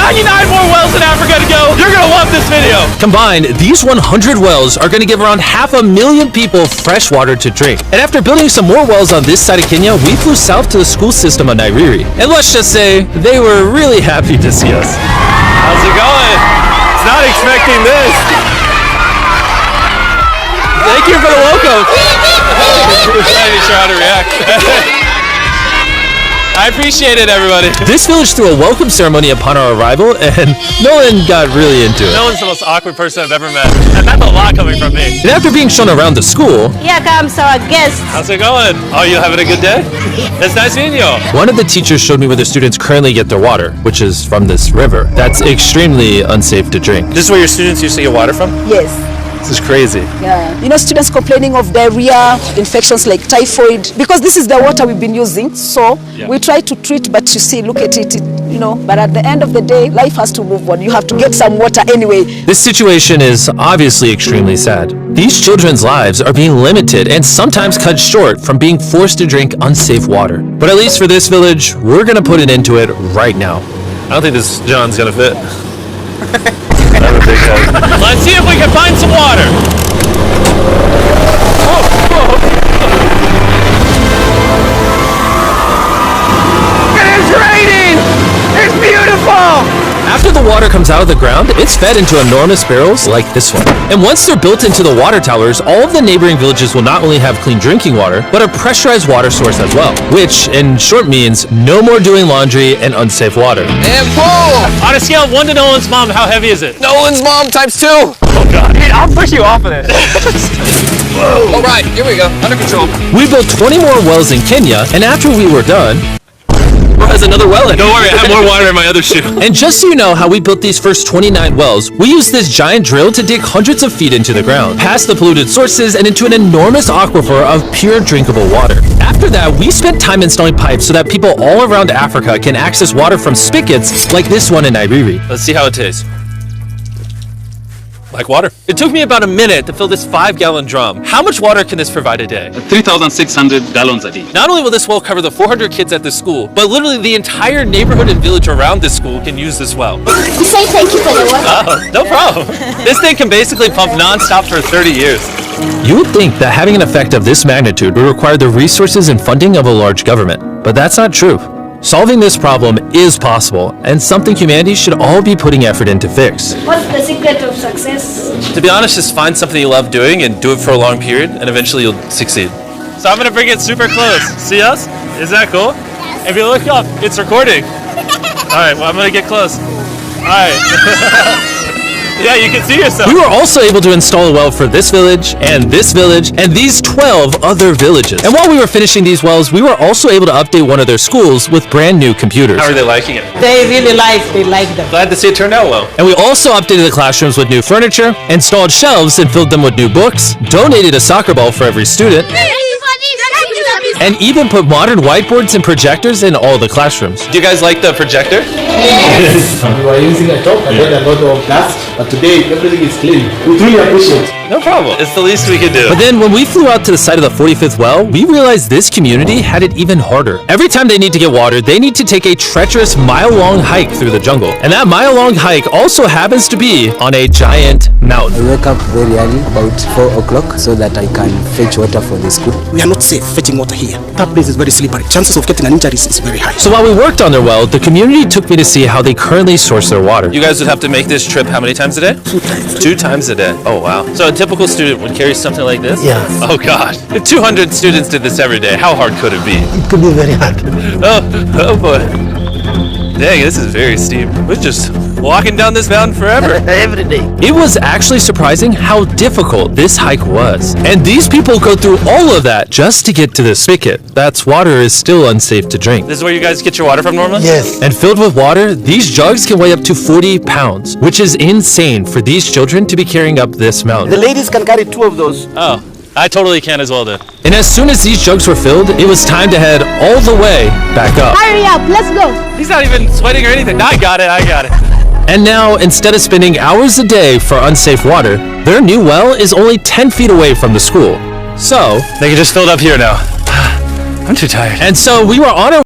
99 more wells in Africa to go. You're gonna love this video. Combined, these 100 wells are gonna give around 500,000 people fresh water to drink. And after building some more wells on this side of Kenya, we flew south to the school system of Nairiri. And let's just say, they were really happy to see us. How's it going? It's not expecting this. Thank you for the welcome. I'm not even sure how to react. I appreciate it, everybody. This village threw a welcome ceremony upon our arrival, and Nolan got really into it. Nolan's the most awkward person I've ever met, and that's a lot coming from me. And after being shown around the school, here comes our guest. How's it going? Oh, you having a good day? It's nice meeting you. One of the teachers showed me where the students currently get their water, which is from this river. That's extremely unsafe to drink. This is where your students used to get water from? Yes. This is crazy. Yeah. You know, students complaining of diarrhea, infections like typhoid, because this is the water we've been using. So we try to treat, but you see, look at it, you know, but at the end of the day, life has to move on. You have to get some water anyway. This situation is obviously extremely sad. These children's lives are being limited and sometimes cut short from being forced to drink unsafe water. But at least for this village, we're gonna put an end to it right now. I don't think this John's gonna fit. Let's see if we can find some water. It is raining! It's beautiful! After the water comes out of the ground, it's fed into enormous barrels like this one. And once they're built into the water towers, all of the neighboring villages will not only have clean drinking water, but a pressurized water source as well. Which, in short, means no more doing laundry and unsafe water. And pull! On a scale of 1 to Nolan's mom, how heavy is it? Nolan's mom times 2! Oh God. Hey, I'll push you off of it. All right, here we go. Under control. We built 20 more wells in Kenya, and after we were done, has another well in it. Don't worry, I have more water in my other shoe. And just so you know how we built these first 29 wells, we used this giant drill to dig hundreds of feet into the ground, past the polluted sources and into an enormous aquifer of pure drinkable water. After that, we spent time installing pipes so that people all around Africa can access water from spigots like this one in Nairiri. Let's see how it tastes. Like water. It took me about a minute to fill this 5-gallon drum. How much water can this provide a day? 3,600 gallons a day. Not only will this well cover the 400 kids at this school, but literally the entire neighborhood and village around this school can use this well. We say thank you for the water. No problem. This thing can basically pump non-stop for 30 years. You would think that having an effect of this magnitude would require the resources and funding of a large government, but that's not true. Solving this problem is possible, and something humanity should all be putting effort into fix. What's the secret of success? To be honest, just find something you love doing and do it for a long period, and eventually you'll succeed. So I'm gonna bring it super close. See us? Is that cool? Yes. If you look up, it's recording. All right, well, I'm gonna get close. All right. Yeah, you can see yourself. We were also able to install a well for this village, and these 12 other villages. And while we were finishing these wells, we were also able to update one of their schools with brand new computers. How are they liking it? They really like them. Glad to see it turned out well. And we also updated the classrooms with new furniture, installed shelves and filled them with new books, donated a soccer ball for every student, and even put modern whiteboards and projectors in all the classrooms. Do you guys like the projector? Yes. We were using a top and then a lot of dust, but today everything is clean. We truly appreciate it. No problem. It's the least we could do. But then when we flew out to the site of the 45th well, we realized this community had it even harder. Every time they need to get water, they need to take a treacherous mile-long hike through the jungle. And that mile-long hike also happens to be on a giant mountain. I wake up very early, about 4 o'clock, so that I can fetch water for the school. We are not safe fetching water here. That place is very slippery. Chances of getting an injury is very high. So while we worked on their well, the community took me to see how they currently source their water. You guys would have to make this trip how many times a day? 2 times. 2 times a day. Oh, wow. So a typical student would carry something like this? Yeah. Oh, God. If 200 students did this every day, how hard could it be? It could be very hard. Oh boy. Dang, this is very steep. We're just walking down this mountain forever. Every day. It was actually surprising how difficult this hike was. And these people go through all of that just to get to the spigot. That's water is still unsafe to drink. This is where you guys get your water from normally? Yes. And filled with water, these jugs can weigh up to 40 pounds, which is insane for these children to be carrying up this mountain. The ladies can carry 2 of those. Oh, I totally can as well then. And as soon as these jugs were filled, it was time to head all the way back up. Hurry up, let's go. He's not even sweating or anything. I got it. And now, instead of spending hours a day for unsafe water, their new well is only 10 feet away from the school. So, They can just fill it up here now. I'm too tired. and so we were on our